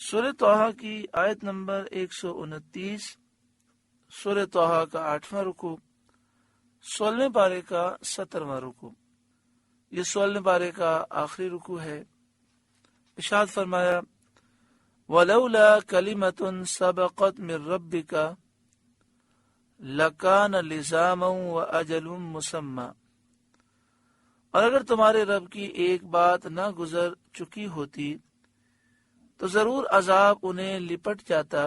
سورہ طٰہٰ کی آیت نمبر 129، سورہ طٰہٰ کا 8واں رکوع، 16ویں پارے کا 17واں رکوع۔ یہ 16ویں پارے کا آخری رکوع ہے۔ ارشاد فرمایا وَلَوْلَا كَلِمَةٌ سَبَقَتْ مِن رَبِّكَ لَكَانَ لِزَامًا وَأَجَلٌ مُّسَمًّى، اور اگر تمہارے رب کی ایک بات نہ گزر چکی ہوتی تو ضرور عذاب انہیں لپٹ جاتا،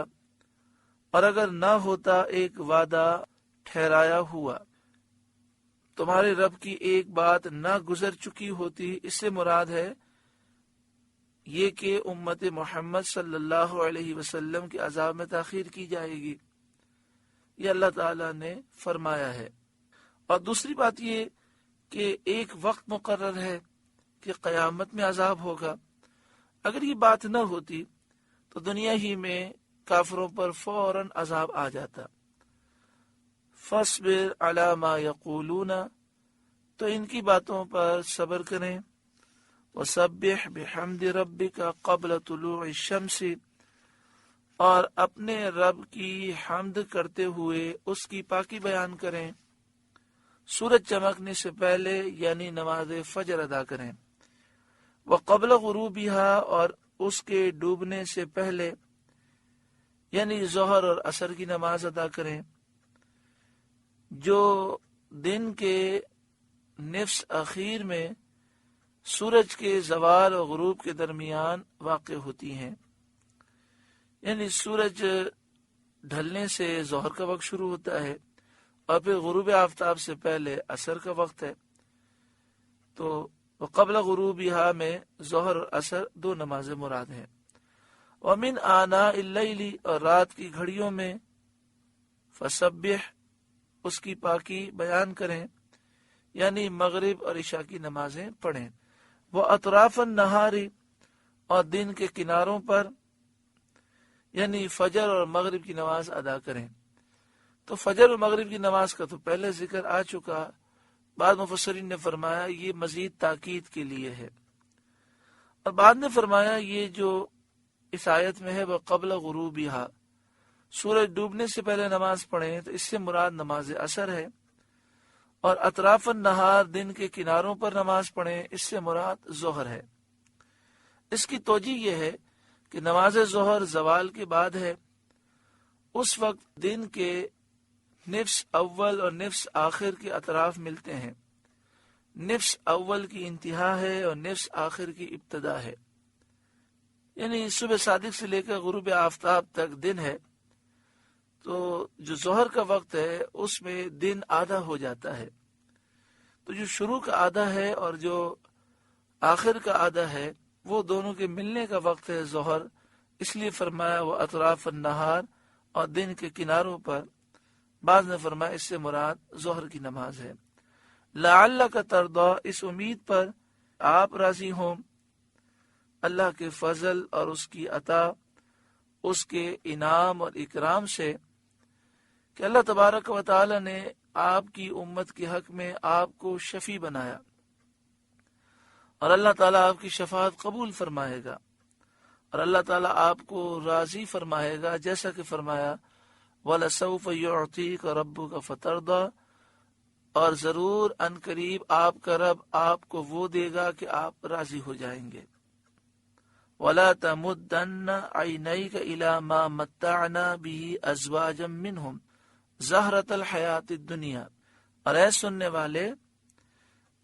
اور اگر نہ ہوتا ایک وعدہ ٹھہرایا ہوا۔ تمہارے رب کی ایک بات نہ گزر چکی ہوتی، اس سے مراد ہے یہ کہ امت محمد صلی اللہ علیہ وسلم کے عذاب میں تاخیر کی جائے گی، یہ اللہ تعالیٰ نے فرمایا ہے۔ اور دوسری بات یہ کہ ایک وقت مقرر ہے کہ قیامت میں عذاب ہوگا۔ اگر یہ بات نہ ہوتی تو دنیا ہی میں کافروں پر فوراً عذاب آ جاتا۔ فَاصْبِرْ عَلَى مَا يَقُولُونَ، تو ان کی باتوں پر صبر کریں۔ وَسَبِّحْ بِحَمْدِ رَبِّكَ قَبْلَ طُلُوعِ الشَّمْسِ، اور اپنے رب کی حمد کرتے ہوئے اس کی پاکی بیان کریں، سورج چمکنے سے پہلے یعنی نماز فجر ادا کریں۔ وَقَبْلَ غُرُوبِهَا، اور اس کے ڈوبنے سے پہلے یعنی ظہر اور عصر کی نماز ادا کریں، جو دن کے نصف اخیر میں سورج کے زوال اور غروب کے درمیان واقع ہوتی ہیں۔ یعنی سورج ڈھلنے سے ظہر کا وقت شروع ہوتا ہے اور پھر غروب آفتاب سے پہلے عصر کا وقت ہے۔ تو قبل غروبها میں ظہر اور عصر دو نمازیں مراد ہیں۔ وَمِنْ آنَاءِ اللَّيْلِ، اور رات کی گھڑیوں میں، فَسَبِّحْ، اس کی پاکی بیان کریں، یعنی مغرب اور عشاء کی نمازیں پڑھیں۔ وَأَطْرَافَ النَّهَارِ، اور دن کے کناروں پر یعنی فجر اور مغرب کی نماز ادا کریں۔ تو فجر اور مغرب کی نماز کا تو پہلے ذکر آ چکا، بعد مفسرین نے فرمایا یہ مزید تاکید کے لیے ہے، اور بعد نے فرمایا یہ جو اس آیت میں ہے وہ قبل غروبها، سورج ڈوبنے سے پہلے نماز پڑھیں، تو اس سے مراد نماز عصر ہے، اور اطراف النہار دن کے کناروں پر نماز پڑھیں، اس سے مراد ظہر ہے۔ اس کی توجیہ یہ ہے کہ نماز ظہر زوال کے بعد ہے، اس وقت دن کے نصف اول اور نصف آخر کے اطراف ملتے ہیں، نصف اول کی انتہا ہے اور نصف آخر کی ابتدا ہے، یعنی صبح صادق سے لے کر غروب آفتاب تک دن ہے۔ تو جو ظہر کا وقت ہے اس میں دن آدھا ہو جاتا ہے، تو جو شروع کا آدھا ہے اور جو آخر کا آدھا ہے وہ دونوں کے ملنے کا وقت ہے ظہر، اس لیے فرمایا وہ اطراف النہار، اور دن کے کناروں پر۔ بعض نے فرمایا اس سے مراد ظہر کی نماز ہے۔ لعلک ترضی، اس امید پر آپ راضی ہوں اللہ کے فضل اور اس کی عطا، اس کے انعام اور اکرام سے، کہ اللہ تبارک و تعالی نے آپ کی امت کے حق میں آپ کو شفیع بنایا، اور اللہ تعالیٰ آپ کی شفاعت قبول فرمائے گا، اور اللہ تعالیٰ آپ کو راضی فرمائے گا، جیسا کہ فرمایا وَلَسَوْفَ يُعْطِيكَ رَبُّكَ فَتَرْضَىٰ، اور ضرور ان قریب آپ کا رب آپ کو وہ دے گا کہ آپ راضی ہو جائیں گے۔ وَلَا تَمُدَّنَّ عَيْنَيْكَ إِلَىٰ مَا مَتَّعْنَا بِهِ أَزْوَاجًا مِّنْهُمْ زَهْرَةَ الْحَيَاةِ الدُّنْيَا، اور اے سننے والے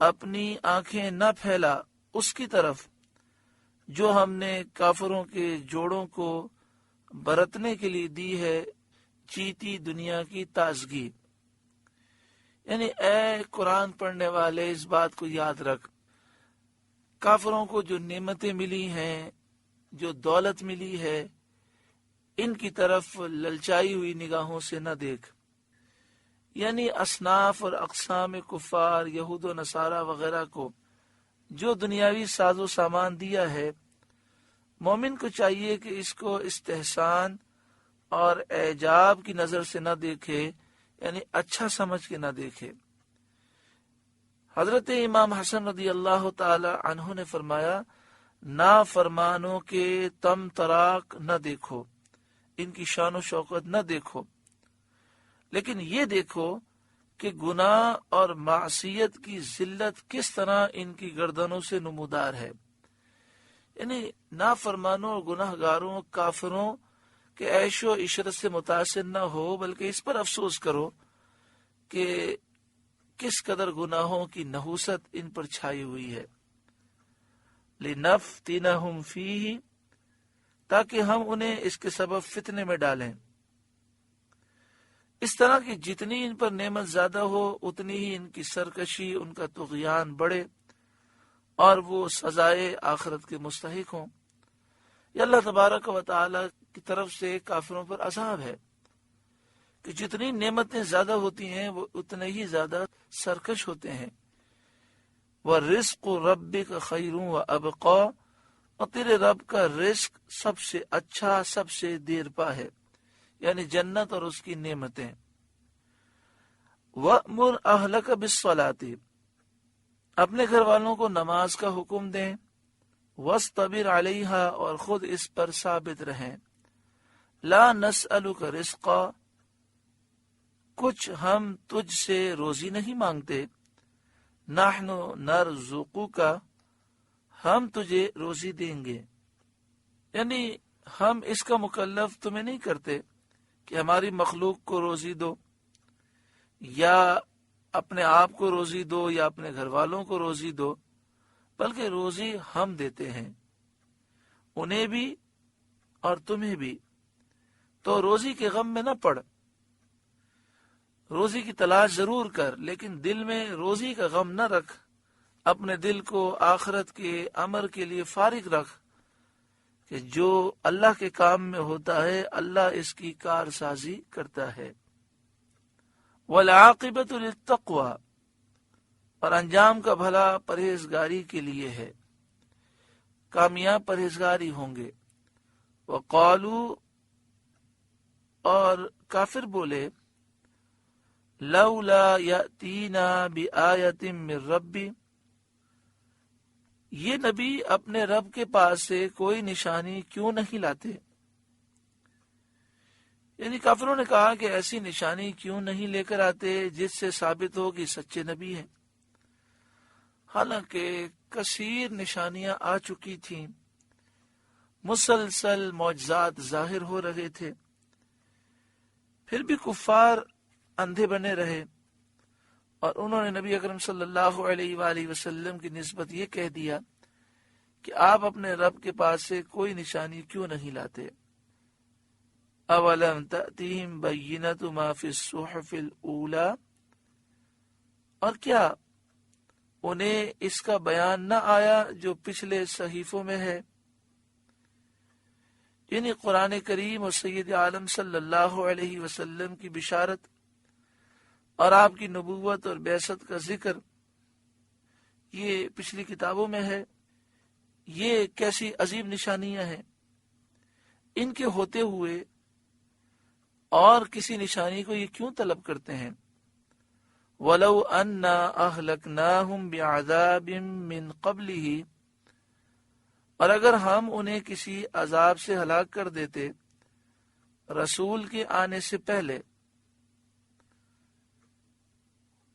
اپنی آنکھیں نہ پھیلا اس کی طرف جو ہم نے کافروں کے جوڑوں کو برتنے کے لیے دی ہے جیتی دنیا کی تازگی۔ یعنی اے قرآن پڑھنے والے اس بات کو یاد رکھ، کافروں کو جو نعمتیں ملی ہیں، جو دولت ملی ہے، ان کی طرف للچائی ہوئی نگاہوں سے نہ دیکھ۔ یعنی اصناف اور اقسام کفار یہود و نصارہ وغیرہ کو جو دنیاوی ساز و سامان دیا ہے، مومن کو چاہیے کہ اس کو استحسان اور اعجاب کی نظر سے نہ دیکھے، یعنی اچھا سمجھ کے نہ دیکھے۔ حضرت امام حسن رضی اللہ تعالی عنہ نے فرمایا نافرمانوں کے تم تراک نہ دیکھو، ان کی شان و شوکت نہ دیکھو، لیکن یہ دیکھو کہ گناہ اور معصیت کی ذلت کس طرح ان کی گردنوں سے نمودار ہے۔ یعنی نافرمانوں اور گناہ گاروں، کافروں کے عیش و عشرت سے متاثر نہ ہو، بلکہ اس پر افسوس کرو کہ کس قدر گناہوں کی نحوست ان پر چھائی ہوئی ہے۔ لِنَفْتِنَهُمْ فِيهِ، تاکہ ہم انہیں اس کے سبب فتنے میں ڈالیں۔ اس طرح کی جتنی ان پر نعمت زیادہ ہو، اتنی ہی ان کی سرکشی، ان کا طغیان بڑھے اور وہ سزائے آخرت کے مستحق ہوں۔ یہ اللہ تبارک و تعالی کی طرف سے کافروں پر عذاب ہے کہ جتنی نعمتیں زیادہ ہوتی ہیں وہ اتنے ہی زیادہ سرکش ہوتے ہیں۔ وَالرِّزْقُ رَبِّكَ خَيْرٌ وَأَبْقَىٰ، اور تیرے رب کا رزق سب سے اچھا، سب سے دیر پا ہے، یعنی جنت اور اس کی نعمتیں۔ وَأْمُرْ أَهْلَكَ بِالصَّلَاةِ، اپنے گھر والوں کو نماز کا حکم دیں۔ وَاسْتَبِرْ عَلَيْهَا، اور خود اس پر ثابت رہیں۔ لَا نَسْأَلُكَ رِزْقًا، کچھ ہم تجھ سے روزی نہیں مانگتے۔ نَحْنُ نَرْزُقُكَ، ہم تجھے روزی دیں گے، یعنی ہم اس کا مکلف تمہیں نہیں کرتے کہ ہماری مخلوق کو روزی دو، یا اپنے آپ کو روزی دو، یا اپنے گھر والوں کو روزی دو، بلکہ روزی ہم دیتے ہیں، انہیں بھی اور تمہیں بھی۔ تو روزی کے غم میں نہ پڑ، روزی کی تلاش ضرور کر، لیکن دل میں روزی کا غم نہ رکھ، اپنے دل کو آخرت کے امر کے لیے فارغ رکھ کہ جو اللہ کے کام میں ہوتا ہے اللہ اس کی کارسازی کرتا ہے۔ وَالْعَاقِبَةُ لِلتَّقْوَىٰ، اور انجام کا بھلا پرہیزگاری کے لیے ہے، کامیاب پرہیزگاری ہوں گے۔ وَقَالُوا، اور کافر بولے، لَوْلَا يَأْتِينَا بِآيَةٍ مِّن رَّبِّهِ، یہ نبی اپنے رب کے پاس سے کوئی نشانی کیوں نہیں لاتے؟ یعنی کافروں نے کہا کہ ایسی نشانی کیوں نہیں لے کر آتے جس سے ثابت ہو کہ سچے نبی ہیں، حالانکہ کثیر نشانیاں آ چکی تھیں، مسلسل معجزات ظاہر ہو رہے تھے، پھر بھی کفار اندھے بنے رہے، اور انہوں نے نبی اکرم صلی اللہ علیہ وآلہ وسلم کی نسبت یہ کہہ دیا کہ آپ اپنے رب کے پاس سے کوئی نشانی کیوں نہیں لاتے۔ اولم تأتیہم بینۃ ما فی الصحف الاولی، اور کیا انہیں اس کا بیان نہ آیا جو پچھلے صحیفوں میں ہے، یعنی قرآن کریم اور سید عالم صلی اللہ علیہ وسلم کی بشارت اور آپ کی نبوت اور بعثت کا ذکر، یہ پچھلی کتابوں میں ہے۔ یہ کیسی عظیم نشانیاں ہیں، ان کے ہوتے ہوئے اور کسی نشانی کو یہ کیوں طلب کرتے ہیں؟ وَلَوْ أَنَّا أَهْلَكْنَاهُمْ بِعَذَابٍ مِّن قَبْلِهِ، اور اگر ہم انہیں کسی عذاب سے ہلاک کر دیتے رسول کے آنے سے پہلے،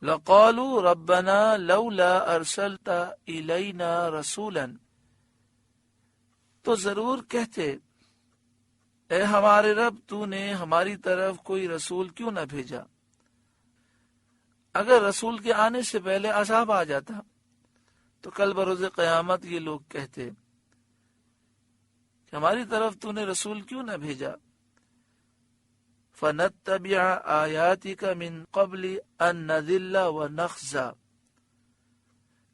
لَقَالُوا رَبَّنَا لَوْلَا أَرْسَلْتَ إِلَيْنَا رَسُولًا، تو ضرور کہتے، اے ہمارے رب، تو نے ہماری طرف کوئی رسول کیوں نہ بھیجا۔ اگر رسول کے آنے سے پہلے عذاب آ جاتا تو کل بروز قیامت یہ لوگ کہتے کہ ہماری طرف تو نے رسول کیوں نہ بھیجا۔ فَنَتَّبِعَ آيَاتِكَ مِن قَبْلِ أَن نَّذِلَّ وَنَخْزَىٰ،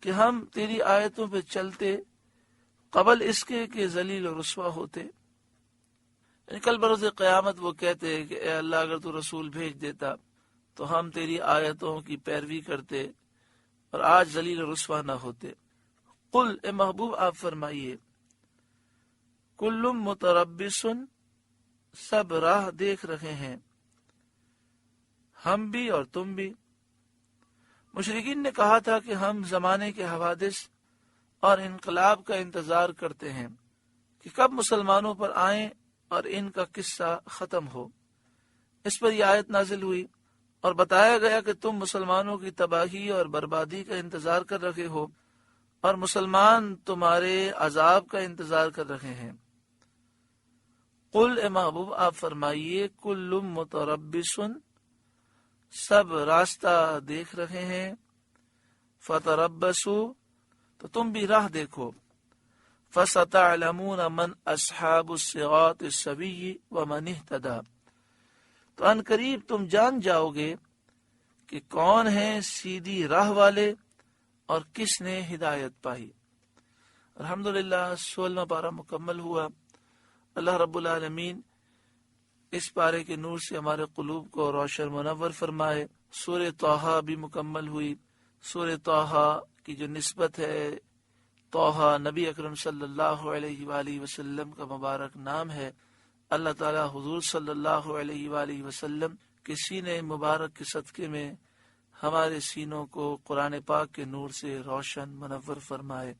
کہ ہم تیری آیتوں پہ چلتے قبل اس کے کہ ذلیل و رسوا ہوتے۔ یعنی کل بروز قیامت وہ کہتے کہ اے اللہ، اگر تو رسول بھیج دیتا تو ہم تیری آیتوں کی پیروی کرتے اور آج ذلیل و رسوا نہ ہوتے۔ قل، اے محبوب آپ فرمائیے، کل متربص، سب راہ دیکھ رہے ہیں، ہم بھی اور تم بھی۔ مشرکین نے کہا تھا کہ ہم زمانے کے حوادث اور انقلاب کا انتظار کرتے ہیں کہ کب مسلمانوں پر آئیں اور ان کا قصہ ختم ہو۔ اس پر یہ آیت نازل ہوئی اور بتایا گیا کہ تم مسلمانوں کی تباہی اور بربادی کا انتظار کر رہے ہو اور مسلمان تمہارے عذاب کا انتظار کر رہے ہیں۔ قل اے محبوب آپ فرمائیے کل متربص، سب راستہ دیکھ رہے ہیں، فتربصوا، تو تم بھی راہ دیکھو، فستعلمون من اصحاب الصراط السوی ومن اہتدی، تو ان قریب تم جان جاؤ گے کہ کون ہیں سیدھی راہ والے اور کس نے ہدایت پائی۔ الحمدللہ 16واں پارہ مکمل ہوا۔ اللہ رب العالمین اس پارے کے نور سے ہمارے قلوب کو روشن منور فرمائے۔ سورہ طٰہٰ بھی مکمل ہوئی۔ سورہ طٰہٰ کی جو نسبت ہے، طٰہٰ نبی اکرم صلی اللہ علیہ وآلہ وسلم کا مبارک نام ہے۔ اللہ تعالی حضور صلی اللہ علیہ وآلہ وسلم کے سینے مبارک کے صدقے میں ہمارے سینوں کو قرآن پاک کے نور سے روشن منور فرمائے۔